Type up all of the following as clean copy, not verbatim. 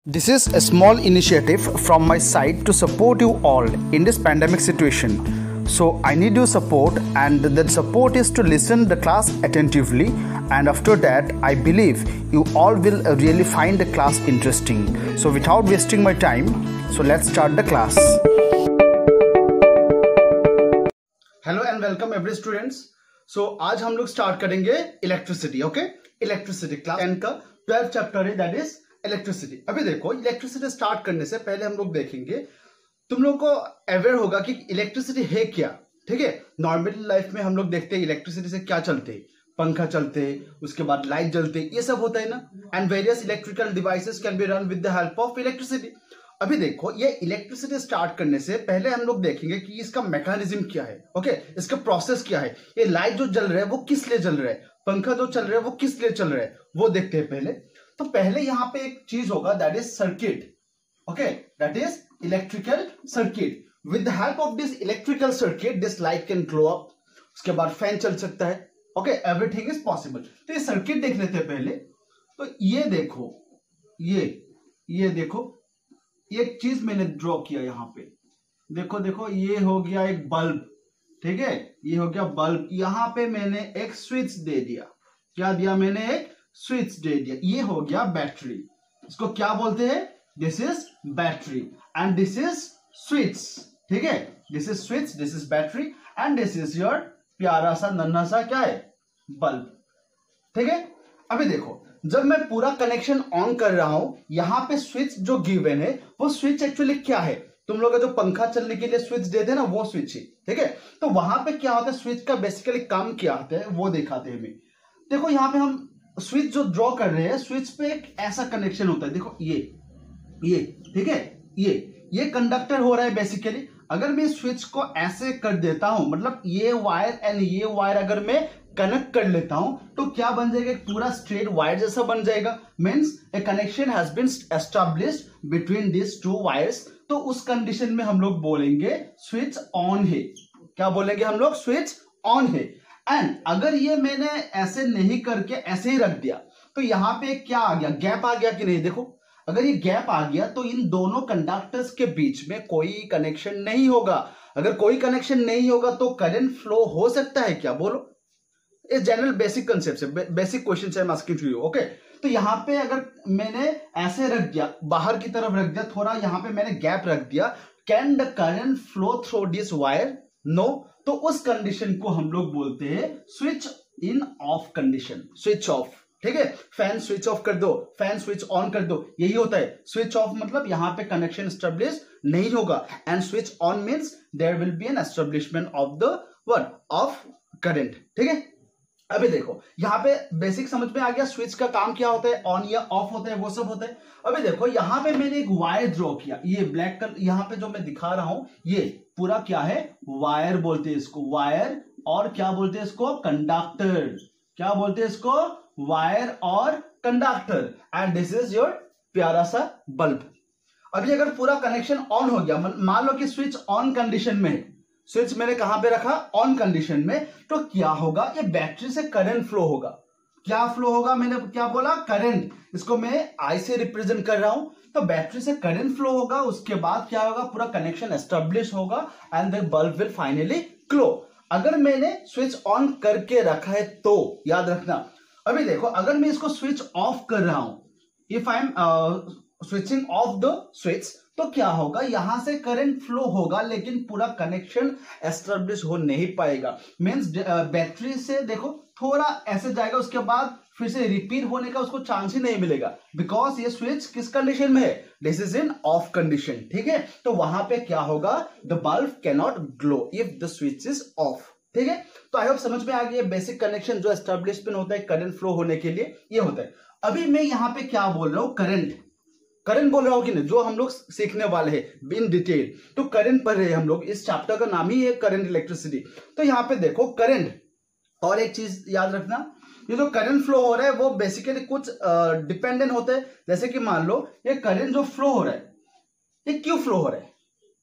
This is a small initiative from my side to support you all in this pandemic situation. So I need your support, and that support is to listen the class attentively, and after that I believe you all will really find the class interesting. So without wasting my time, so let's start the class. Hello and welcome every students. So आज हम लोग start करेंगे electricity. Okay, electricity class 10 का 12th chapter है, that is electricity. अभी देखो, electricity start करने से पहले हम लोग देखेंगे, तुम लोग को अवेयर होगा कि इलेक्ट्रिसिटी है क्या. ठीक है, नॉर्मल लाइफ में हम लोग देखते हैं इलेक्ट्रिसिटी से क्या चलते हैं, पंखा चलते हैं, उसके बाद लाइट जलते हैं, ये सब होता है ना. And various electrical devices can be run with the help of electricity. अभी देखो, ये इलेक्ट्रिसिटी स्टार्ट करने से पहले हम लोग देखेंगे कि इसका मैकेनिज्म क्या है. ओके, इसका प्रोसेस क्या है. ये लाइट जो जल रहा है वो किस लिए जल रहा है, पंखा जो चल रहा है वो किस लिए चल रहा है, वो देखते हैं पहले. तो पहले यहां पे एक चीज होगा, that is circuit. Okay, that is electrical circuit. With the help of this electrical circuit this light can glow up. उसके बाद फैन चल सकता है. Okay, everything is possible. तो ये सर्किट देख लेते हैं पहले. तो ये देखो, ये देखो, एक चीज मैंने ड्रॉ किया यहां पे. देखो देखो, ये हो गया एक बल्ब. ठीक है, ये हो गया बल्ब. यहां पे मैंने एक स्विच दे दिया. क्या दिया मैंने? एक स्विच दे दिया. ये हो गया बैटरी. इसको क्या बोलते हैं? This is battery and this is switch. ठीक है, this is switch, this is battery and this is your प्यारा सा नन्हा सा क्या है, बल्ब. ठीक है, अभी देखो, जब मैं पूरा कनेक्शन ऑन कर रहा हूं, यहां पे स्विच जो गिवन है वो स्विच एक्चुअली क्या है, तुम लोग का जो पंखा चलने के लिए स्विच देते हैं ना, वो स्विच है. ठीक है, तो वहां पे क्या होता है, स्विच का बेसिकली काम क्या होता है वो दिखाते हैं हमें. देखो, यहां पे हम स्विच जो ड्रॉ कर रहे हैं, स्विच पे एक ऐसा कनेक्शन होता है. देखो ये ठीक है, ये कंडक्टर हो रहा है बेसिकली. अगर मैं स्विच को ऐसे कर देता हूं, मतलब ये वायर एंड ये वायर अगर मैं कनेक्ट कर लेता हूं, तो क्या बन जाएगा, एक पूरा स्ट्रेट वायर जैसा बन जाएगा. Means a connection has been established between this two wires. तो उस कंडीशन में हम लोग बोलेंगे स्विच ऑन है. क्या बोलेंगे हम लोग? स्विच ऑन है. एंड अगर ये मैंने ऐसे नहीं करके ऐसे ही रख दिया, तो यहां पे क्या आ गया, गैप आ गया कि नहीं. देखो, अगर ये गैप आ गया तो इन दोनों कंडक्टर्स के बीच में कोई कनेक्शन नहीं होगा. अगर कोई कनेक्शन नहीं होगा तो करंट फ्लो हो सकता है क्या, बोलो. ये जनरल बेसिक कंसेप्ट है, बेसिक क्वेश्चन है, I am asking to you. Okay, तो यहां पे अगर मैंने ऐसे रख दिया, बाहर की तरफ रख दिया थोड़ा, यहां पे मैंने गैप रख दिया, can the current flow through this wire? No. तो उस कंडीशन को हम लोग बोलते हैं switch in off condition, switch off. ठीक है, फैन स्विच ऑफ कर दो, फैन स्विच ऑन कर दो, यही होता है. स्विच ऑफ मतलब यहां पे कनेक्शन एस्टेब्लिश नहीं होगा, and switch on means there will be an establishment of the what, of current. ठीक है, अभी देखो, यहां पे बेसिक समझ में आ गया स्विच का काम क्या होता है, ऑन या ऑफ होता है, वो सब होता है. अभी देखो, यहां पे मैंने एक वायर ड्रॉ किया. ये ब्लैक कलर यहां पे जो मैं दिखा रहा हूं, ये पूरा क्या है, वायर बोलते हैं इसको, वायर. और क्या बोलते हैं इसको? कंडक्टर. क्या बोलते हैं इसको? वायर और conductor. And this is your प्यारा सा बल्ब. अभी अगर पूरा कनेक्शन ऑन हो गया, मान लो कि स्विच ऑन कंडीशन में है, स्विच मैंने कहां पे रखा, ऑन कंडीशन में, तो क्या होगा, ये बैटरी से करंट फ्लो होगा. क्या फ्लो होगा, मैंने क्या बोला, करंट. इसको मैं आई से रिप्रेजेंट कर रहा हूं. तो बैटरी से करंट फ्लो होगा, उसके बाद क्या होगा, पूरा कनेक्शन एस्टेब्लिश होगा and the bulb will finally glow. अगर मैंने स्विच ऑन करके रखा है तो याद रखना. अभी देखो, अगर मैं इसको स्विच ऑफ कर रहा हूं, if I am switching off the switch, तो क्या होगा, यहां से करंट फ्लो होगा लेकिन पूरा कनेक्शन एस्टेब्लिश हो नहीं पाएगा. मींस बैटरी से देखो थोड़ा ऐसे जाएगा, उसके बाद फिर से रिपीट होने का उसको चांस ही नहीं मिलेगा, बिकॉज ये स्विच किस कंडीशन में है, this is in off condition. ठीक है, तो वहां पे क्या होगा, the bulb can not glow if the switch is of. ठीक है, तो आई होप समझ में आ गया. बेसिक कनेक्शन जो एस्टेब्लिशमेंट होता है करंट फ्लो होने के लिए, ये होता है. अभी मैं यहां पे क्या बोल रहा हूं, करंट बोल रहा हूं कि नहीं, जो हम लोग सीखने वाले हैं इन डिटेल. तो करंट पढ़ रहे हैं हम लोग, इस चैप्टर का नाम ही है करंट इलेक्ट्रिसिटी. तो यहां पे देखो करंट, और एक चीज याद रखना, ये जो करंट फ्लो हो रहा है वो बेसिकली कुछ डिपेंडेंट होता है. जैसे कि मान लो ये करंट जो फ्लो हो रहा है, ये क्यों फ्लो हो रहा है,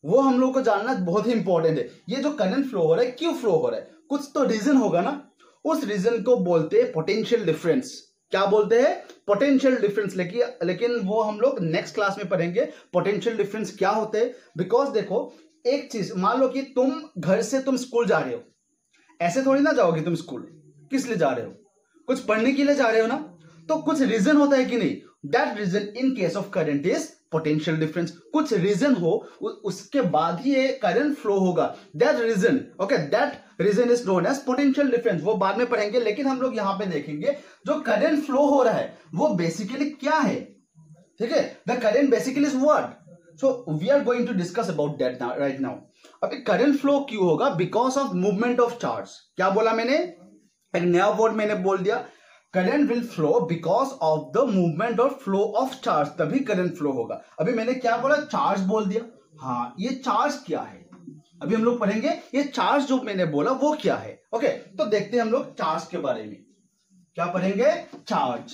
वो हम लोग को जानना बहुत ही इंपॉर्टेंट है. ये जो करंट फ्लो हो रहा है, क्यों फ्लो हो रहा है, कुछ तो रीजन होगा ना. उस रीजन को बोलते हैं पोटेंशियल डिफरेंस. क्या बोलते हैं, पोटेंशियल डिफरेंस। लेकिन वो हम लोग नेक्स्ट क्लास में पढ़ेंगे पोटेंशियल डिफरेंस क्या होते हैं। बिकॉज देखो एक चीज, मान लो कि तुम घर से तुम स्कूल जा रहे हो, ऐसे थोड़ी ना जाओगे तुम स्कूल, किस लिए जा रहे हो, कुछ पढ़ने के लिए जा रहे हो ना, तो कुछ रीजन होता है कि नहीं, that reason in case of current is potential difference. कुछ रीजन हो उसके बाद ही ये करंट फ्लो होगा, that reason, okay, that reason is known as potential difference. वो बाद में पढ़ेंगे, लेकिन हम लोग यहां पे देखेंगे जो करंट फ्लो हो रहा है वो बेसिकली क्या है, ठीक है, the current basically is what, so we are going to discuss about that right now. अभी करंट फ्लो क्यों होगा, because of movement of charge. क्या बोला मैंने, एक नया वर्ड मैंने बोल दिया, current will flow because of the movement और फ्लो ऑफ चार्ज, तभी करंट फ्लो होगा। अभी मैंने क्या बोला, चार्ज बोल दिया, हाँ ये चार्ज क्या है, अभी हम लोग पढ़ेंगे ये चार्ज जो मैंने बोला वो क्या है। ओके, तो देखते हैं हम लोग चार्ज के बारे में, क्या पढ़ेंगे, चार्ज।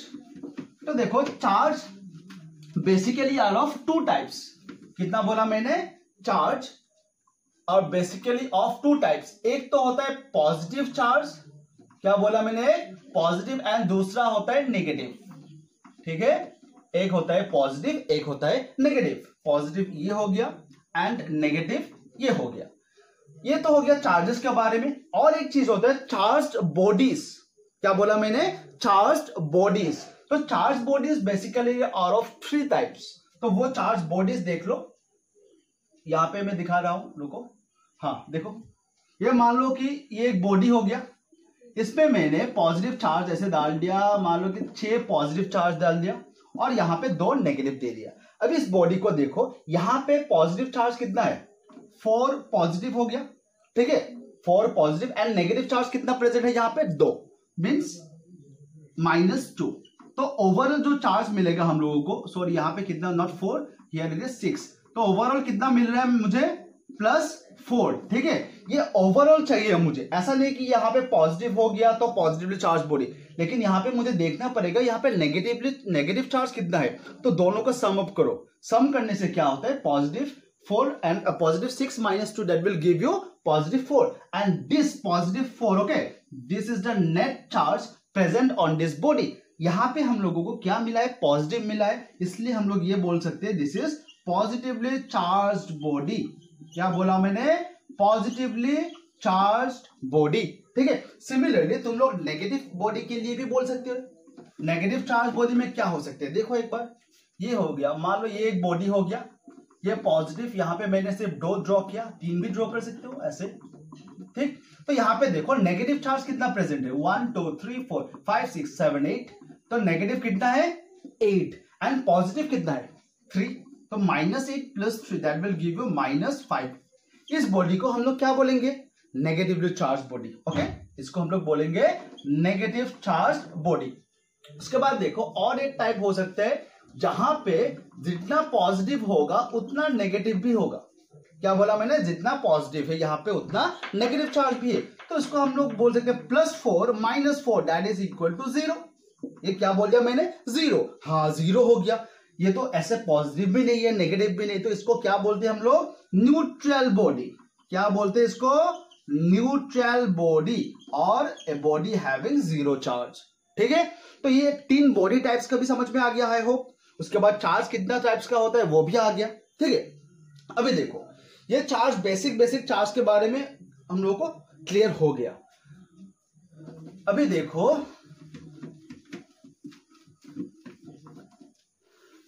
तो देखो charge basically are of two types, कितना बोला मैंने, चार्ज और बेसिकली ऑफ टू टाइप्स। एक तो होता है पॉजिटिव चार्ज, क्या बोला मैंने, पॉजिटिव, एंड दूसरा होता है नेगेटिव, ठीक है, एक होता है पॉजिटिव, एक होता है नेगेटिव। पॉजिटिव ये हो गया एंड नेगेटिव ये हो गया। ये तो हो गया चार्जेस के बारे में। और एक चीज होता है चार्ज्ड बॉडीज, क्या बोला मैंने, चार्ज्ड बॉडीज। तो charge bodies basically are of three types. तो वो चार्ज बॉडीज देख लो, यहां पे मैं दिखा रहा हूं, रुको, हाँ देखो, ये मान लो कि ये एक बॉडी हो गया, इसमें मैंने पॉजिटिव चार्ज ऐसे डाल दिया, मान लो कि 6 पॉजिटिव चार्ज डाल दिया और यहां पे 2 नेगेटिव दे दिया। अब इस बॉडी को देखो, यहां पे पॉजिटिव चार्ज कितना है, 4 पॉजिटिव हो गया, ठीक है, 4 पॉजिटिव, एंड नेगेटिव चार्ज कितना प्रेजेंट है यहाँ पे, 2, मीन्स -2। तो ओवरऑल जो चार्ज मिलेगा हम लोगों को, सॉरी यहाँ पे कितना, नॉट 4, हियर इट इज 6, तो ओवरऑल कितना मिल रहा है मुझे, +4, ठीक है। ये ओवरऑल चाहिए मुझे, ऐसा नहीं कि यहाँ पे पॉजिटिव हो गया तो पॉजिटिवली चार्ज बॉडी, लेकिन यहाँ पे मुझे देखना पड़ेगा यहाँ पे नेगेटिव चार्ज कितना है। तो दोनों का सम अप करो, सम करने से क्या होता है, +4 and +6 - 2 that will give you +4, and this +4, okay, this is the net charge present on this body। यहाँ पे हम लोगों को क्या मिला है, पॉजिटिव मिला है, इसलिए हम लोग ये बोल सकते हैं this is positively charged body. क्या बोला मैंने, पॉजिटिवली चार्ज्ड बॉडी, ठीक है। सिमिलरली तुम लोग नेगेटिव बॉडी के लिए भी बोल सकते हो। नेगेटिव चार्ज बॉडी में क्या हो सकते हैं, देखो एक बार, ये हो गया, मान लो ये एक बॉडी हो गया, ये पॉजिटिव, यहाँ पे मैंने सिर्फ 2 ड्रॉ किया, 3 भी ड्रॉ कर सकते हो ऐसे, ठीक। तो यहाँ पे देखो नेगेटिव चार्ज कितना प्रेजेंट है, 1 2 3 4 5 6 7 8, तो नेगेटिव कितना है, 8, एंड पॉजिटिव कितना है, 3, तो -8 + 3 दैट विल गिव यू -5। इस बॉडी को हम लोग क्या बोलेंगे, नेगेटिवली चार्ज बॉडी, ओके, इसको हम लोग बोलेंगे नेगेटिव चार्ज बॉडी। उसके बाद देखो और एक टाइप हो सकता है जहां पे जितना पॉजिटिव होगा उतना नेगेटिव भी होगा। क्या बोला मैंने, जितना पॉजिटिव है यहाँ पे उतना नेगेटिव चार्ज भी है, तो इसको हम लोग बोल सकते हैं +4 - 4 दैट इज इक्वल टू 0। ये क्या बोल दिया मैंने, 0, हाँ 0 हो गया। ये तो ऐसे पॉजिटिव भी नहीं है नेगेटिव भी नहीं, तो इसको क्या बोलते हैं हम लोग, न्यूट्रल बॉडी। क्या बोलते हैं इसको, न्यूट्रल बॉडी, और ए बॉडी हैविंग 0 चार्ज, ठीक है। तो ये 3 बॉडी टाइप्स का भी समझ में आ गया है होप। उसके बाद चार्ज कितना टाइप्स का होता है वो भी आ गया, ठीक है। अभी देखो ये चार्ज बेसिक चार्ज के बारे में हम लोगों को क्लियर हो गया। अभी देखो,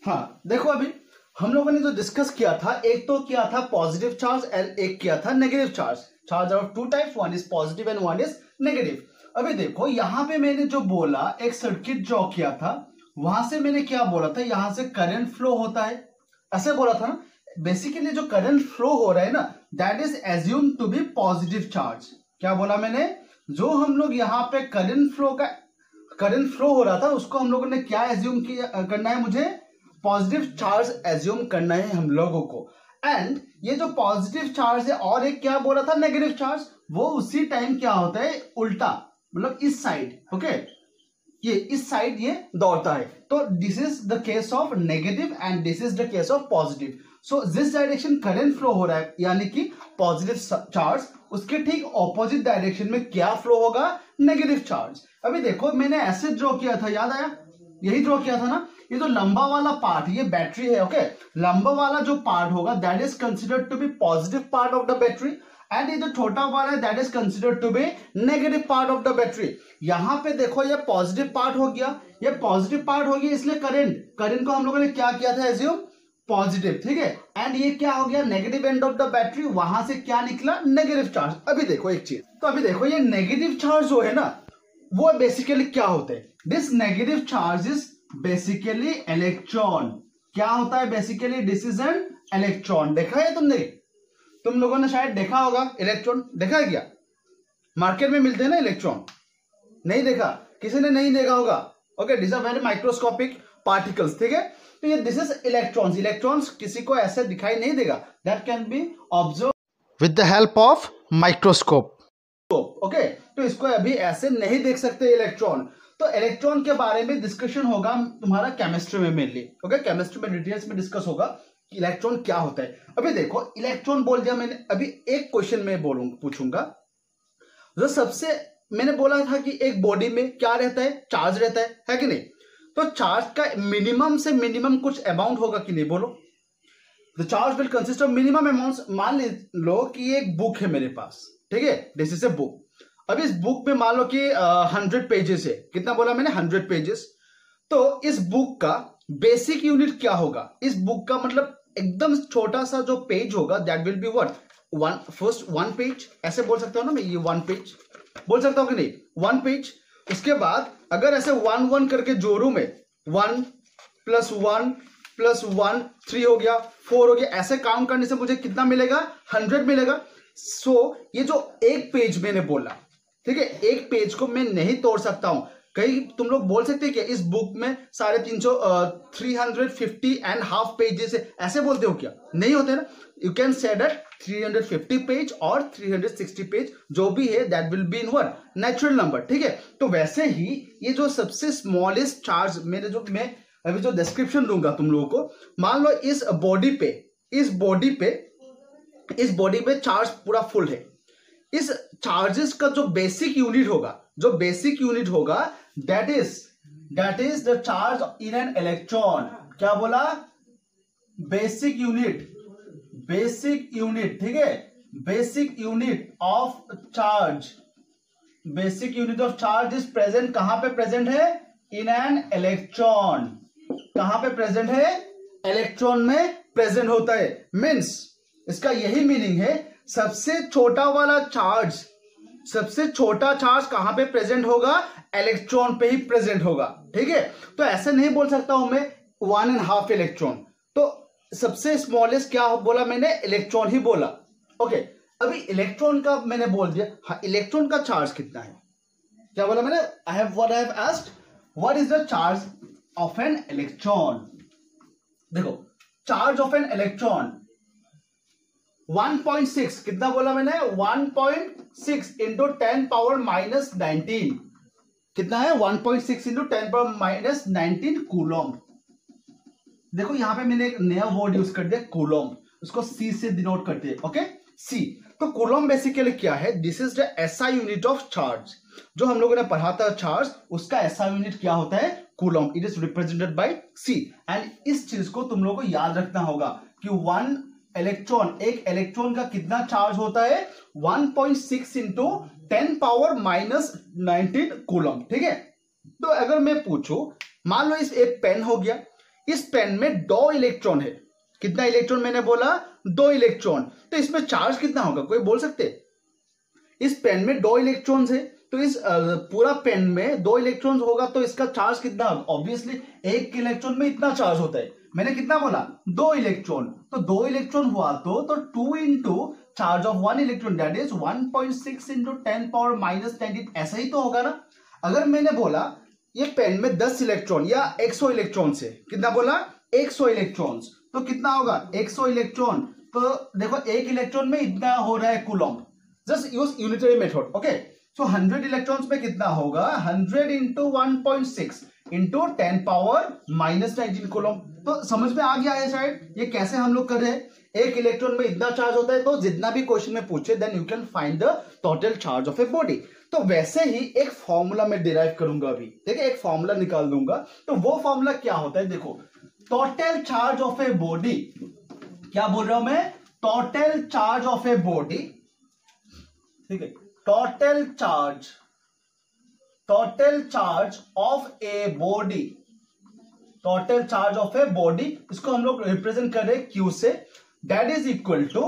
हाँ देखो, अभी हम लोगों ने जो डिस्कस किया था, एक तो किया था पॉजिटिव चार्ज एंड एक किया था negative charge. Charge of 2 types, 1 is positive and 1 is negative. अभी देखो यहां पे मैंने जो बोला, एक सर्किट ड्रॉ किया था, वहां से मैंने क्या बोला था, यहां से करंट फ्लो होता है, ऐसे बोला था ना। बेसिकली जो करंट फ्लो हो रहा है ना, that is assume to be positive charge. क्या बोला मैंने, जो हम लोग यहाँ पे करंट फ्लो हो रहा था उसको हम लोगों ने क्या एज्यूम करना है, मुझे पॉजिटिव चार्ज एज्यूम करना है हम लोगों को। एंड ये जो पॉजिटिव चार्ज है, और एक क्या बोला था, नेगेटिव चार्ज, वो उसी टाइम क्या होता है, उल्टा, मतलब इस साइड, ओके, ये इस साइड ये दौड़ता है, तो this is the case of negative and this is the case of positive. So जिस डायरेक्शन करंट फ्लो हो रहा है यानी कि पॉजिटिव चार्ज, उसके ठीक ऑपोजिट डायरेक्शन में क्या फ्लो होगा, नेगेटिव चार्ज। अभी देखो मैंने ऐसे ड्रॉ किया था, याद आया, यही ड्रॉ किया था ना। ये जो लंबा वाला पार्ट ये बैटरी है, ओके। लंबा वाला जो पार्ट होगा that is considered to be positive part of the battery and ये जो छोटा वाला है that is considered to be negative part of the battery. यहां पे देखो ये पॉजिटिव पार्ट हो गया, ये पॉजिटिव पार्ट हो गया, इसलिए करंट को हम लोगों ने क्या किया था, एज्यूम पॉजिटिव, ठीक है। एंड ये क्या हो गया, negative end of the battery, वहां से क्या निकला, नेगेटिव चार्ज। अभी देखो एक चीज, तो अभी देखो ये नेगेटिव चार्ज जो है ना वो बेसिकली क्या होते हैं, this negative charge is basically electron. क्या होता है basically, this is an electron. देखा है तुमने, तुम लोगों ने शायद देखा होगा इलेक्ट्रॉन, देखा है क्या, मार्केट में मिलते हैं ना इलेक्ट्रॉन, नहीं देखा, किसी ने नहीं देखा होगा, okay. This are very microscopic particles, ठीक है। तो ये दिस इज इलेक्ट्रॉन्स। इलेक्ट्रॉन्स किसी को ऐसे दिखाई नहीं देगा, that can be observe with the help of microscope, okay. तो इसको अभी ऐसे नहीं देख सकते इलेक्ट्रॉन। तो इलेक्ट्रॉन के बारे में डिस्कशन होगा तुम्हारा केमिस्ट्री में मेनली, ओके। केमिस्ट्री में डिटेल्स में डिस्कस होगा कि इलेक्ट्रॉन क्या होता है। अभी देखो इलेक्ट्रॉन बोल दिया मैंने, अभी एक क्वेश्चन में पूछूंगा, जो सबसे मैंने बोला था कि एक बॉडी में क्या रहता है, चार्ज रहता है कि नहीं। तो चार्ज का मिनिमम से मिनिमम कुछ अमाउंट होगा कि नहीं, बोलो। The charge will consist of minimum amount. मान लो कि एक बुक है मेरे पास, ठीक है, दिस इज ए बुक। अब इस बुक में मान लो कि 100 पेजेस है, कितना बोला मैंने, 100 पेजेस। तो इस बुक का बेसिक यूनिट क्या होगा, इस बुक का मतलब एकदम छोटा सा जो पेज होगा that will be what, first 1 page, ऐसे बोल सकता हूं ना मैं, ये 1 पेज बोल सकता हूं कि नहीं, 1 पेज। उसके बाद अगर ऐसे 1 1 करके जोड़ू में, 1 + 1 + 1 3 हो गया, 4 हो गया, ऐसे काउंट करने से मुझे कितना मिलेगा, 100 मिलेगा। सो ये जो एक पेज मैंने बोला, ठीक है, एक पेज को मैं नहीं तोड़ सकता हूं। कहीं तुम लोग बोल सकते हैं कि इस बुक में 350.5 पेजेस है, ऐसे बोलते हो क्या, नहीं होते ना। You can say that 350 page और 360 पेज जो भी है that will be in what, natural number, ठीक है। तो वैसे ही ये जो सबसे स्मॉलेस्ट चार्ज मैं अभी जो डिस्क्रिप्शन दूंगा तुम लोगों को, मान लो इस बॉडी पे चार्ज पूरा फुल है। इस चार्जेस का जो बेसिक यूनिट होगा that is the charge in an electron. क्या बोला, बेसिक यूनिट, ठीक है, basic unit of charge is present. कहां पे प्रेजेंट है, इन एन इलेक्ट्रॉन। कहां पे प्रेजेंट है, इलेक्ट्रॉन में प्रेजेंट होता है। मीन्स इसका यही मीनिंग है, सबसे छोटा चार्ज कहां पे प्रेजेंट होगा, इलेक्ट्रॉन पे ही प्रेजेंट होगा, ठीक है। तो ऐसे नहीं बोल सकता हूं मैं 1.5 इलेक्ट्रॉन, तो सबसे स्मॉलेस्ट क्या बोला मैंने, इलेक्ट्रॉन ही बोला, ओके। अभी इलेक्ट्रॉन का मैंने बोल दिया, हाँ, इलेक्ट्रॉन का चार्ज कितना है, क्या बोला मैंने, I have asked what is the charge of an electron. देखो चार्ज ऑफ एन इलेक्ट्रॉन 1.6, कितना बोला मैंने, 1.6 इंटू 10⁻⁻19, कितना है, 1.6 इंटू 10⁻⁻19 कूलम। देखो यहां पे मैंने एक नया वर्ड यूज कर दिया, कूलम, उसको सी से डिनोट करते हैं, ओके, सी। तो कूलम बेसिकली क्या है, this is the SI unit of charge. जो हम लोगों ने पढ़ा था चार्ज, उसका एसआई यूनिट क्या होता है, coulomb. It is represented by C. And इस चीज को तुम लोगों को याद रखना होगा कि एक इलेक्ट्रॉन का कितना चार्ज होता है, 1.6 इंटू 10⁻⁻19 कूलम, ठीक है। तो अगर मैं पूछूं, मान लो इस एक पेन हो गया, इस पेन में 2 इलेक्ट्रॉन है, कितना इलेक्ट्रॉन मैंने बोला, 2 इलेक्ट्रॉन। तो इसमें चार्ज कितना होगा, कोई बोल सकते, इस पेन में 2 इलेक्ट्रॉन्स है, तो इस पूरा पेन में 2 इलेक्ट्रॉन्स होगा, तो इसका चार्ज कितना होगा, ऑब्वियसली एक इलेक्ट्रॉन में इतना चार्ज होता है। मैंने कितना बोला, 2 इलेक्ट्रॉन, तो 2 इलेक्ट्रॉन हुआ तो 2 into charge of 1 electron that is 1.6 into 10⁻⁻19, ऐसा ही तो होगा ना। अगर मैंने बोला ये पेन में 10 इलेक्ट्रॉन या 100 इलेक्ट्रॉन से, कितना बोला, 100 इलेक्ट्रॉन्स, तो कितना होगा, 100 इलेक्ट्रॉन। तो देखो एक इलेक्ट्रॉन में इतना हो रहा है coulomb. Just use unitary method, okay. So 100 electrons में कितना होगा, 100 into 1.6 into 10 power minus 19 coulomb. तो समझ में आ गया है शायद ये कैसे हम लोग कर रहे हैं। एक इलेक्ट्रॉन में इतना चार्ज होता है, तो जितना भी क्वेश्चन में पूछे then you can find the total charge of a body. तो वैसे ही एक फॉर्मूला मैं डिराइव करूंगा अभी, देखिए एक फॉर्मूला निकाल दूंगा। तो वो फॉर्मूला क्या होता है, देखो total charge of a body, क्या बोल रहा हूं मैं, total charge of a body, ठीक है, total charge of a body, total charge of a body, इसको हम लोग रिप्रेजेंट कर रहे हैं क्यू से, दैट इज इक्वल टू,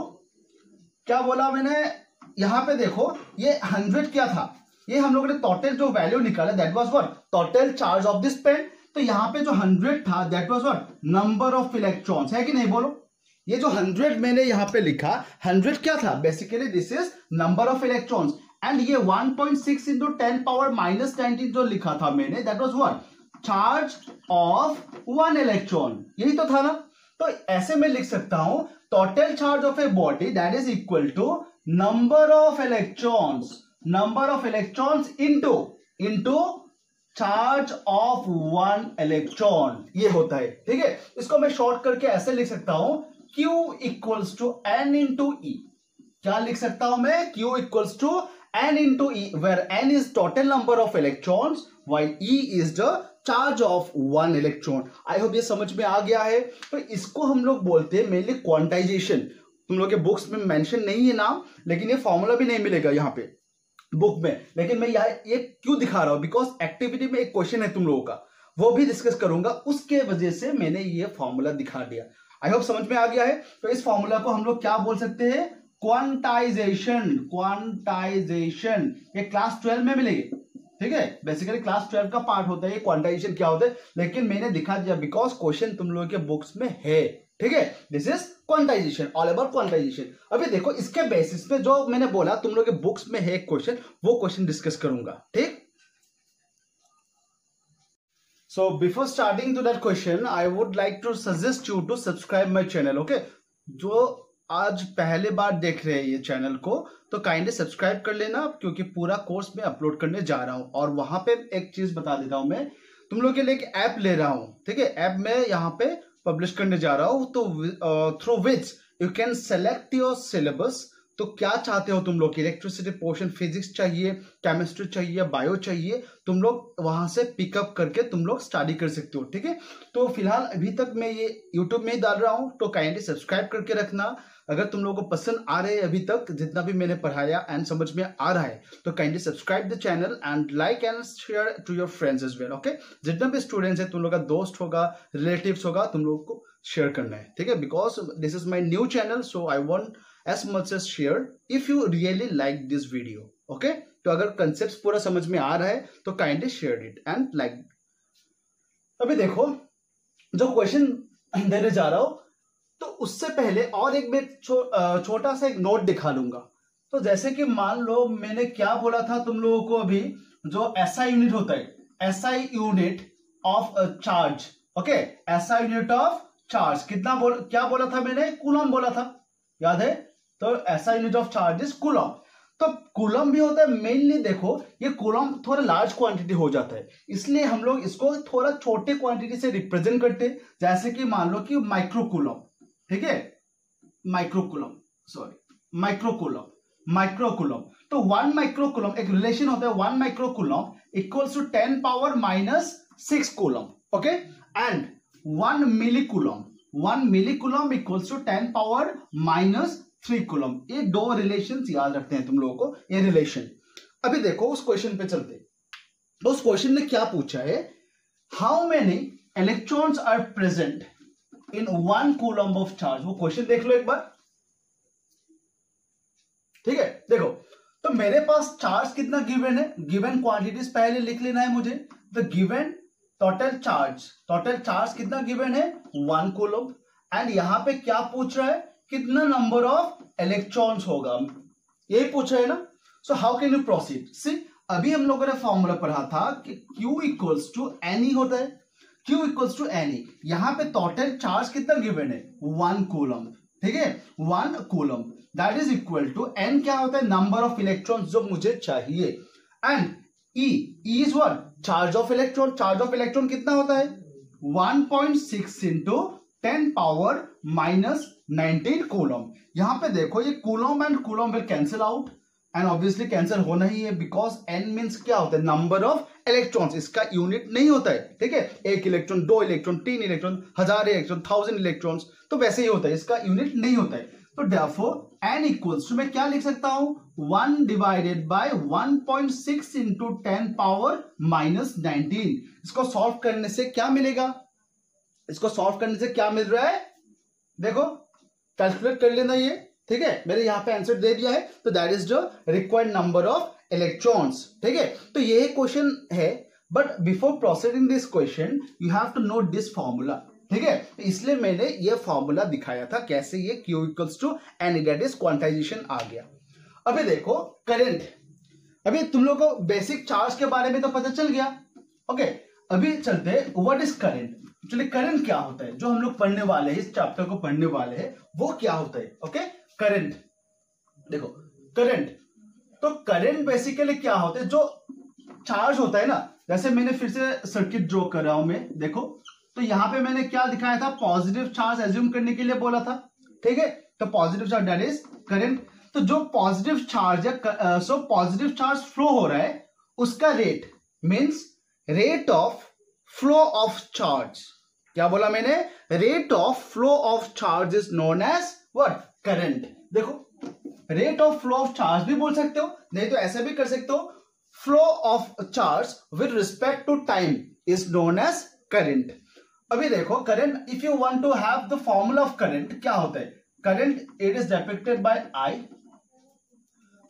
क्या बोला मैंने, यहां पे देखो ये 100 क्या था, ये हम लोगों ने टोटल जो वैल्यू निकाला that was what, total charge of this pen. तो यहां पे जो 100 था that was what, number of electrons, है कि नहीं बोलो। ये जो 100 मैंने यहां पे लिखा, 100 क्या था, basically this is number of electrons, and ये 1.6 इंटू 10 पावर माइनस 19 जो लिखा था मैंने, that was what, charge of 1 electron, यही तो था ना। तो ऐसे मैं लिख सकता हूं total charge of a body that is equal to number of electrons into charge of 1 electron, ये होता है, ठीक है। इसको मैं शॉर्ट करके ऐसे लिख सकता हूं, Q equals to N into E। क्या लिख सकता हूं मैं, Q equals to N into E, where N is total number of electrons while E is the charge of 1 electron. I hope ये समझ में आ गया है। तो इसको हम लोग बोलते हैं मेनली क्वांटाइजेशन। तुम लोग के बुक्स में मेंशन नहीं है नाम, लेकिन ये फॉर्मूला भी नहीं मिलेगा यहाँ पे बुक में, लेकिन मैं ये क्यों दिखा रहा हूं, बिकॉज एक्टिविटी में एक क्वेश्चन है तुम लोगों का, वो भी डिस्कस करूंगा, उसके वजह से मैंने ये फॉर्मूला दिखा दिया। आई होप समझ में आ गया है। तो इस फॉर्मूला को हम लोग क्या बोल सकते हैं, क्वांटाइजेशन। ये क्लास 12 में मिलेगी, ठीक है, बेसिकली क्लास 12 का पार्ट होता है ये क्वांटाइजेशन क्या होता है, लेकिन मैंने दिखा दिया बिकॉज क्वेश्चन तुम लोगों के बुक्स में है, ठीक है। This is quantization, all about quantization. अभी देखो इसके बेसिस पे जो मैंने बोला तुम लोग के बुक्स में है क्वेश्चन, वो क्वेश्चन डिस्कस करूंगा, ठीक। So before starting to that question I would like to suggest you to subscribe my channel, okay. जो आज पहले बार देख रहे हैं ये चैनल को, तो काइंडली सब्सक्राइब कर लेना, क्योंकि पूरा कोर्स में अपलोड करने जा रहा हूं। और वहां पे एक चीज बता देता हूं, मैं तुम लोग के लिए एक ऐप ले रहा हूं, ठीक है। ऐप में यहाँ पे पब्लिश करने जा रहा हूं, तो through which you can select your syllabus. तो क्या चाहते हो तुम लोग, इलेक्ट्रिसिटी पोर्शन, फिजिक्स चाहिए, केमिस्ट्री चाहिए, बायो चाहिए, तुम लोग वहां से पिकअप करके तुम लोग स्टडी कर सकते हो, ठीक है। तो फिलहाल अभी तक मैं ये यूट्यूब में ही डाल रहा हूं, तो काइंडली सब्सक्राइब करके रखना। अगर तुम लोगों को पसंद आ रहे हैं अभी तक जितना भी मैंने पढ़ाया एंड समझ में आ रहा है, तो kindly subscribe the channel and like and share to your friends as well, okay. जितना भी स्टूडेंट्स है, तुम लोग का दोस्त होगा, रिलेटिव्स होगा, तुम लोग को शेयर करना है, ठीक है, because this is my new channel, so I want as much as share if you really like this video, okay। तो अगर कंसेप्ट पूरा समझ में आ रहा है तो kindly share it and like. अभी देखो जो क्वेश्चन देने जा रहा हूं, तो उससे पहले और एक मैं छोटा सा एक नोट दिखा दूंगा। तो जैसे कि मान लो मैंने क्या बोला था तुम लोगों को, अभी जो SI यूनिट होता है, SI unit of charge, okay, SI unit of charge कितना क्या बोला था मैंने, कूलम बोला था, याद है। तो SI unit of charge is coulomb. तो कूलम भी होता है मेनली, देखो ये कूलम थोड़ा लार्ज क्वांटिटी हो जाता है, इसलिए हम लोग इसको थोड़ा छोटे क्वांटिटी से रिप्रेजेंट करते हैं। जैसे कि मान लो कि माइक्रोकूलम, ठीक है, माइक्रोकूलम। तो 1 माइक्रोकूलम एक रिलेशन होता है, 1 microcoulomb equals to 10 power minus 6 coulomb, okay. And 1 millicoulomb equals to 10 power minus 3 coulomb. ये दो रिलेशंस याद रखते हैं तुम लोगों को, ये रिलेशन। अभी देखो उस क्वेश्चन पे चलते। तो उस क्वेश्चन ने क्या पूछा है, how many electrons are present in 1 coulomb of charge. वो क्वेश्चन देख लो एक बार, ठीक है। देखो तो मेरे पास चार्ज कितना गिवन है, गिवन क्वांटिटीज पहले लिख लेना है मुझे। द गिवन टोटल चार्ज कितना गिवन है, 1 कूलम। एंड यहां पे क्या पूछ रहा है, कितना नंबर ऑफ इलेक्ट्रॉन्स होगा, यही पूछ रहा है ना। So how can you proceed, see अभी हम लोगों ने फॉर्मूला पढ़ा था कि Q इक्वल्स टू N होता है, Q इक्वल्स टू N। यहां पे टोटल चार्ज कितना गिवन है, 1 कूलम, ठीक है, 1 coulomb that is equal to N क्या होता है, नंबर ऑफ इलेक्ट्रॉन्स जो मुझे चाहिए। And E is what? Charge of electron. Charge of electron कितना होता है? 1.6 इंटू 10 पावर माइनस 19 कूलम. यहां पे देखो ये coulomb and coulomb will cancel out and obviously cancel होना ही है बिकॉज n मीन्स क्या होता है? Number of electrons. इसका यूनिट नहीं होता है. ठीक है, 1 electron, 2 electron, 3 electron, 1000 electron, 1000 electrons, तो वैसे ही होता है. इसका यूनिट नहीं होता है. तो therefore n इक्वल्स टू मैं क्या लिख सकता हूं? 1 divided by 1.6 into 10 power minus 19. इसको सॉल्व करने से क्या मिलेगा? इसको सॉल्व करने से क्या मिल रहा है? देखो कैलकुलेट कर लेना ये. ठीक है, मैंने यहां पे आंसर दे दिया है. तो that is the required number of electrons. ठीक है, तो ये क्वेश्चन है. But before proceeding this question you have to know this formula. ठीक है, इसलिए मैंने ये फॉर्मूला दिखाया था कैसे ये Q equals to n, that is quantisation आ गया. अभी देखो करंट. अभी तुम लोगों को बेसिक चार्ज के बारे में तो पता चल गया. ओके, अभी चलते हैं what is current. Actually current क्या होता है जो हम लोग पढ़ने वाले हैं, इस चैप्टर को पढ़ने वाले हैं, वो क्या होता है. Okay, current. देखो करंट, तो करंट बेसिकली क्या होता है? जो चार्ज होता है ना, जैसे मैंने फिर से सर्किट ड्रॉ कर रहा हूं मैं. देखो तो यहां पे मैंने क्या दिखाया था? पॉजिटिव चार्ज एज्यूम करने के लिए बोला था. ठीक है, तो positive charge that is current. तो जो पॉजिटिव चार्ज है, सो पॉजिटिव चार्ज फ्लो हो रहा है, उसका rate means rate of flow of charge. क्या बोला मैंने? Rate of flow of charge is known as what? Current. देखो rate of flow of charge भी बोल सकते हो, नहीं तो ऐसे भी कर सकते हो. Flow of charge with respect to time is known as current. अभी देखो current, if you want to have the formula of current, क्या होता है? Current it is depicted by I.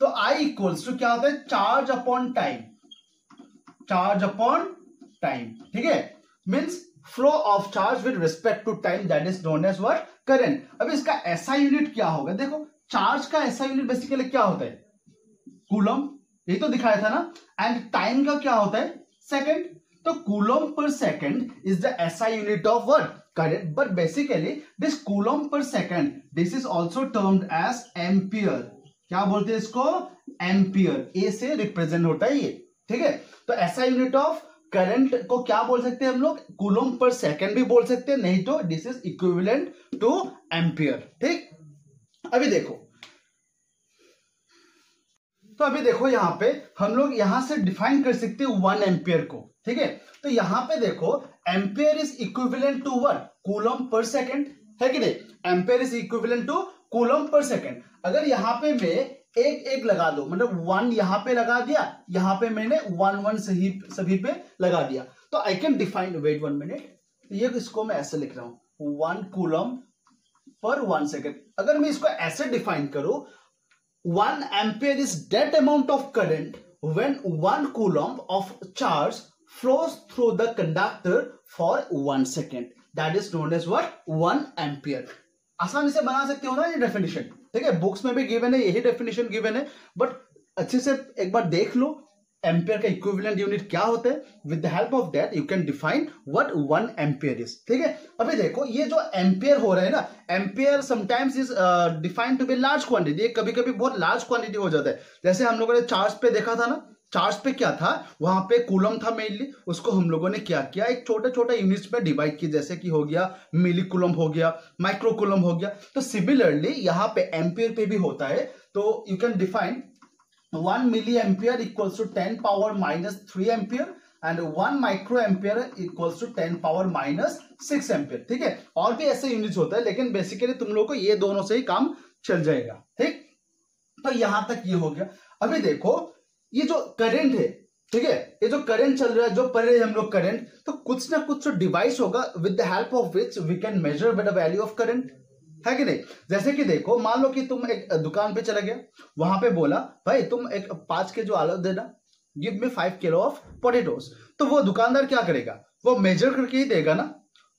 तो I इक्वल्स टू क्या होता है? Charge upon time. Charge upon time. ठीक है, means flow of charge with respect to time, that is known as what? Current. अब इसका ऐसा यूनिट क्या होगा? देखो चार्ज का ऐसा यूनिट बेसिकली क्या होता है? कूलम. ये तो दिखाया था ना. एंड टाइम का क्या होता है? सेकंड. तो coulomb per second is the SI unit of what? Current. But basically this coulomb per second, this is also termed as ampere. क्या बोलते हैं इसको? एम्पियर. ए से रिप्रेजेंट होता है ये. ठीक है, तो एसआई यूनिट ऑफ करंट को क्या बोल सकते हैं हम लोग? कूलम पर सेकंड भी बोल सकते हैं, नहीं तो this is equivalent two ampere. ठीक, अभी देखो, तो अभी देखो यहां पे हम लोग यहां से डिफाइन कर सकते हैं 1 एम्पियर को. ठीक है, तो यहां पे देखो ampere is equivalent to what? Coulomb per second. है कि नहीं? Ampere is equivalent to coulomb per second. अगर यहां पे मैं एक लगा दो, मतलब 1 यहां पे लगा दिया, यहां पे मैंने 1 सभी पे लगा दिया, तो I can define, wait 1 minute, ये इसको मैं ऐसे लिख रहा हूं 1 कूलम पर 1 सेकंड. अगर मैं इसको ऐसे डिफाइन करूं, 1 ampere is that amount of current when 1 coulomb of charge flows through the conductor for 1 second. That is known as what? 1 ampere. आसानी से बना सकते हो ना ये डेफिनेशन. ठीक है, बुक्स में भी गिवन है, यही डेफिनेशन गिवन है, बट अच्छे से एक बार देख लो एम्पियर का इक्विवेलेंट यूनिट क्या होता है. With the help of that you can define what 1 ampere is. ठीक है, अभी देखो ये जो एम्पियर हो रहा है ना, ampere sometimes is defined to be large quantity. कभी कभी बहुत लार्ज क्वांटिटी हो जाता है. जैसे हम लोगों ने चार्ज पे देखा था ना, चार्ज पे क्या था? वहां पे कूलम था मेनली, उसको हम लोगों ने क्या किया? एक छोटे छोटे यूनिट्स में डिवाइड किया, जैसे कि हो गया मिली कूलम, हो गया माइक्रो कूलम, हो गया. तो सिमिलरली यहाँ पे एम्पियर पे भी होता है. तो you can define 1 milliampere equals to 10 power minus 3 ampere and 1 microampere equals to 10 power minus 6 ampere. ठीक है, और भी ऐसे यूनिट्स होता है, लेकिन बेसिकली तुम लोगों को ये दोनों से ही काम चल जाएगा. ठीक, तो यहां तक ये हो गया. अभी देखो ये जो करंट है, ठीक है, ये जो करंट चल रहा है, जो पढ़ रहे हैं हम लोग करंट, तो कुछ ना कुछ जो डिवाइस होगा with the help of which we can measure with the value of current. है कि नहीं? जैसे कि देखो, मान लो कि तुम एक दुकान पे चला गया, वहां पे बोला भाई तुम एक 5 किलो आलू देना, give me 5 kilo of potatoes. तो वो दुकानदार क्या करेगा? वो मेजर करके ही देगा ना.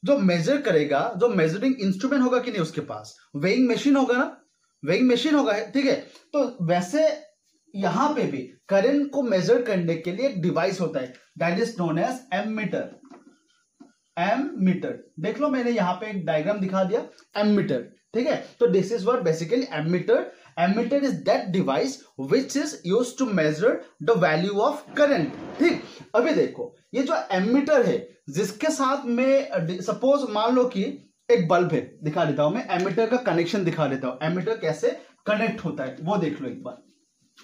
जो मेजर करेगा, जो मेजरिंग इंस्ट्रूमेंट होगा कि नहीं उसके पास, वेइंग मशीन होगा ना, वेइंग मशीन होगा. ठीक है, तो वैसे यहां पे भी करंट को मेजर करने के लिए एक डिवाइस होता है, that is known as ammeter. Ammeter देख लो, मैंने यहां पे एक डायग्राम दिखा दिया, एमीटर. ठीक है, तो this is what basically ammeter. Ammeter is that device which is used to measure the value of current. ठीक, अभी देखो ये जो एमीटर है जिसके साथ में सपोज मान लो कि एक बल्ब है, दिखा देता हूं मैं, एमीटर का कनेक्शन दिखा देता हूं, एमीटर कैसे कनेक्ट होता है वो देख लो एक बार।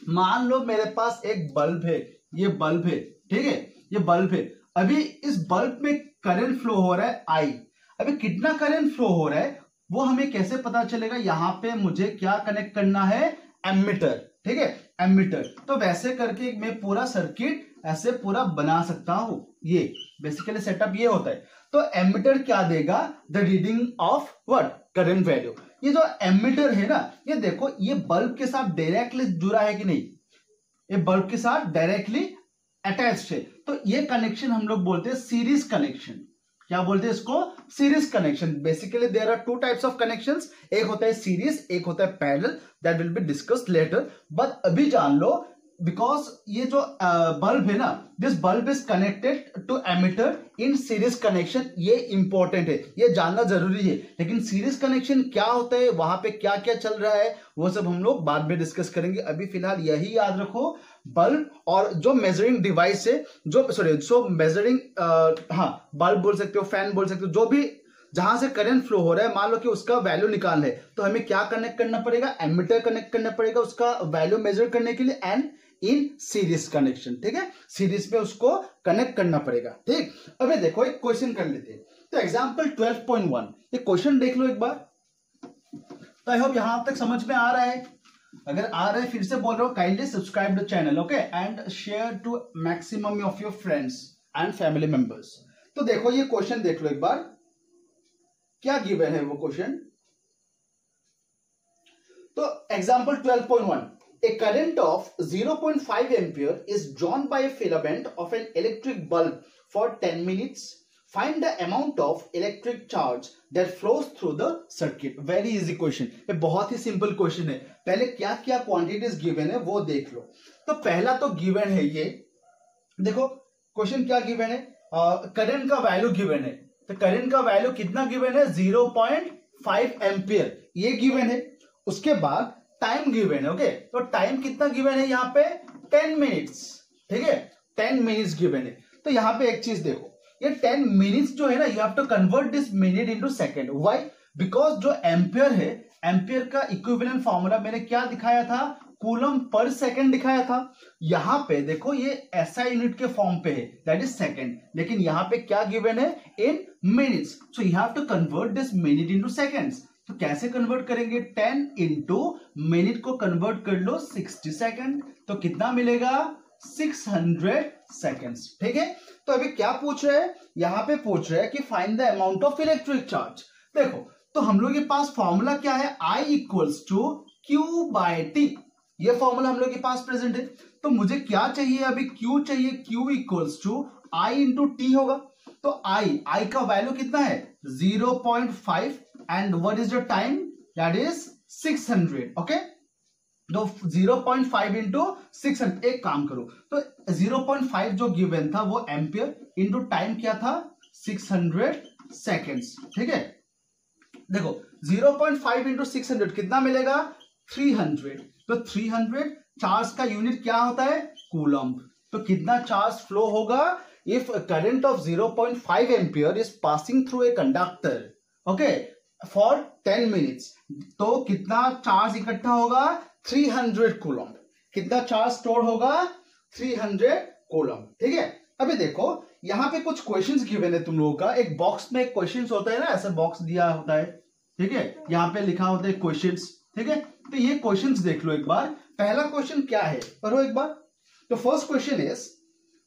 मान लो मेरे पास एक बल्ब है, ये बल्ब है, ठीक है, ये बल्ब है। अभी इस बल्ब में करंट फ्लो हो रहा है आई। अभी कितना करंट फ्लो हो रहा है वो हमें कैसे पता चलेगा? यहां पे मुझे क्या कनेक्ट करना है? एमीटर, ठीक है, एमीटर। तो वैसे करके मैं पूरा सर्किट ऐसे पूरा बना सकता हूं। ये बेसिकली सेटअप ये होता है। तो एमीटर क्या देगा? The reading of what? Current value. ये जो एमीटर है ना, ये देखो ये बल्ब के साथ डायरेक्टली जुड़ा है कि नहीं? ये बल्ब के साथ डायरेक्टली अटैच्ड है। तो ये कनेक्शन हम लोग बोलते हैं सीरीज कनेक्शन। क्या बोलते हैं इसको? Series connection. Basically there are two types of connections, एक होता है सीरीज, एक होता है parallel, that will be discussed later. But अभी जान लो, बिकॉज ये जो बल्ब है ना, this bulb is connected to ammeter in series connection. ये इंपॉर्टेंट है, ये जानना जरूरी है। लेकिन सीरीज कनेक्शन क्या होता है, वहां पे क्या क्या चल रहा है, वो सब हम लोग बाद में डिस्कस करेंगे। अभी फिलहाल यही याद रखो, बल्ब और जो मेजरिंग डिवाइस है, जो मेजरिंग बल्ब बोल सकते हो, फैन बोल सकते हो, जो भी जहां से करंट फ्लो हो रहा है, मान लो कि उसका वैल्यू निकालना है, तो हमें क्या कनेक्ट करना पड़ेगा? एमीटर कनेक्ट करना पड़ेगा उसका वैल्यू मेजर करने के लिए, एंड इन सीरीज कनेक्शन। ठीक है, सीरीज में उसको कनेक्ट करना पड़ेगा। ठीक, अबे देखो एक क्वेश्चन कर लेते हैं। तो एग्जांपल 12.1, ये क्वेश्चन देख लो एक बार। तो आई होप यहां तक समझ में आ रहा है। अगर आ रहा है फिर से बोल रहा हूं, kindly subscribe the channel, okay, and share to maximum of your friends and family members. तो देखो ये क्वेश्चन देख लो एक बार, क्या गिवन है वो क्वेश्चन। तो example 12.1, a current of 0.5 ampere is drawn by a filament of an electric bulb for 10 minutes. Find the amount of electric charge that flows through the circuit. Very easy question. ये बहुत ही simple question है। पहले क्या क्या quantities given है वो देख लो। तो पहला तो गिवन है ये, देखो क्वेश्चन क्या गिवन है, करंट का वैल्यू गिवन है। तो करंट का वैल्यू कितना गिवन है? 0.5 एम्पियर, ये गिवन है। उसके बाद टाइम गिवन है, ओके, तो टाइम कितना गिवन है यहाँ पे? 10 मिनट्स, ठीक है, 10 मिनट्स गिवन है। तो यहाँ पे एक चीज देखो, ये 10 मिनट्स जो है ना, you have to convert this minute into second. Why? Because जो एम्पियर है, एम्पियर का इक्विवेलेंट फॉर्मूला मैंने क्या दिखाया था? कूलम पर सेकंड दिखाया था। यहां पे देखो ये ऐसा यूनिट के फॉर्म पे है, दैट इज सेकंड, लेकिन यहां पे क्या गिवन है? In minutes. So you have to convert this minute into seconds. तो कैसे कन्वर्ट करेंगे? 10 इंटू मिनट को कन्वर्ट कर लो 60 सेकंड, तो कितना मिलेगा? 600 सेकंड्स। ठीक है, तो अभी क्या पूछ रहे हैं? यहां पे पूछ रहे हैं कि find the amount of electric charge. देखो, तो हम लोग के पास फॉर्मूला क्या है? I equals to Q by T। ये फॉर्मूला हम लोग के पास प्रेजेंट है। तो मुझे क्या चाहिए? अभी Q चाहिए। Q equals to I into T होगा। तो I का वैल्यू कितना है? 0.5 and what is the time? That is 600, okay. तो 0.5 इंटू 600, एक काम करो, तो 0.5 जो गिवन था वो एम्पियर, इंटू टाइम क्या था? 600 सेकेंड्स। ठीक है, देखो 0.5 इंटू 600 कितना मिलेगा? 300। तो 300 चार्ज का यूनिट क्या होता है? कूलम। तो कितना चार्ज फ्लो होगा? If current of 0.5 ampere is passing through a conductor, okay, for 10 minutes, तो कितना चार्ज इकट्ठा होगा? 300 कूलम। कितना चार्ज स्टोर होगा? 300 कूलम। ठीक है, अभी देखो यहां पे कुछ क्वेश्चंस गिवन है तुम लोगों का। एक बॉक्स में क्वेश्चंस होता है ना, ऐसा बॉक्स दिया होता है, ठीक है, यहां पे लिखा होता है क्वेश्चंस। ठीक है, तो ये क्वेश्चंस देख लो एक बार। पहला क्वेश्चन क्या है, पढ़ो एक बार। तो first question is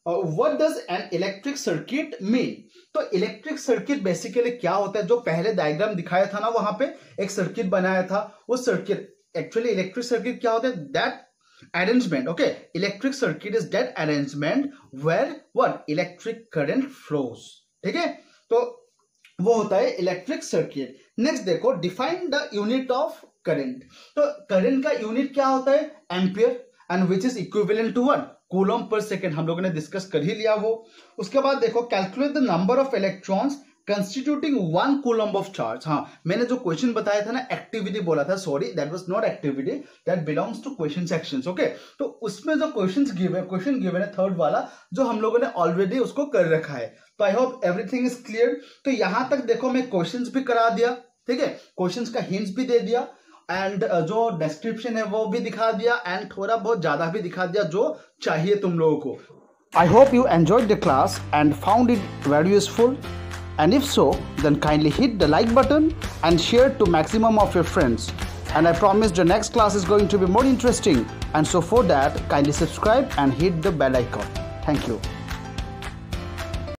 what does an electric circuit mean. तो इलेक्ट्रिक सर्किट बेसिकली क्या होता है? जो पहले डायग्राम दिखाया था ना, वहां पे एक सर्किट बनाया था, उस सर्किट, एक्चुअली इलेक्ट्रिक सर्किट क्या होता है? That arrangement, okay, electric circuit is that arrangement where what electric current flows. ठीक है, तो वो होता है इलेक्ट्रिक सर्किट। नेक्स्ट देखो, define the unit of current. तो करंट का यूनिट क्या होता है? Ampere, and which is equivalent to what? Coulomb per second. हम लोगों ने डिस्कस कर ही लिया वो। उसके बाद देखो, calculate the number of electrons constituting 1 coulomb of charge. हाँ, मैंने जो क्वेश्चन बताया था ना, एक्टिविटी बोला था, sorry that was not activity, that belongs to question sections. Okay, तो उसमें जो क्वेश्चन गिवन है थर्ड वाला, जो हम लोगों ने ऑलरेडी उसको कर रखा है। तो I hope everything is clear. तो यहां तक देखो मैं क्वेश्चंस भी करा दिया, ठीक है, क्वेश्चंस का हिंट्स भी दे दिया, एंड जो डिस्क्रिप्शन है वो भी दिखा दिया, एंड थोड़ा बहुत ज्यादा भी दिखा दिया जो चाहिए तुम लोगों को। I hope you enjoyed the class and found it very useful. And if so, then kindly hit the like button and share to maximum of your friends. And I promise the next class is going to be more interesting. And so for that, kindly subscribe and hit the bell icon. Thank you.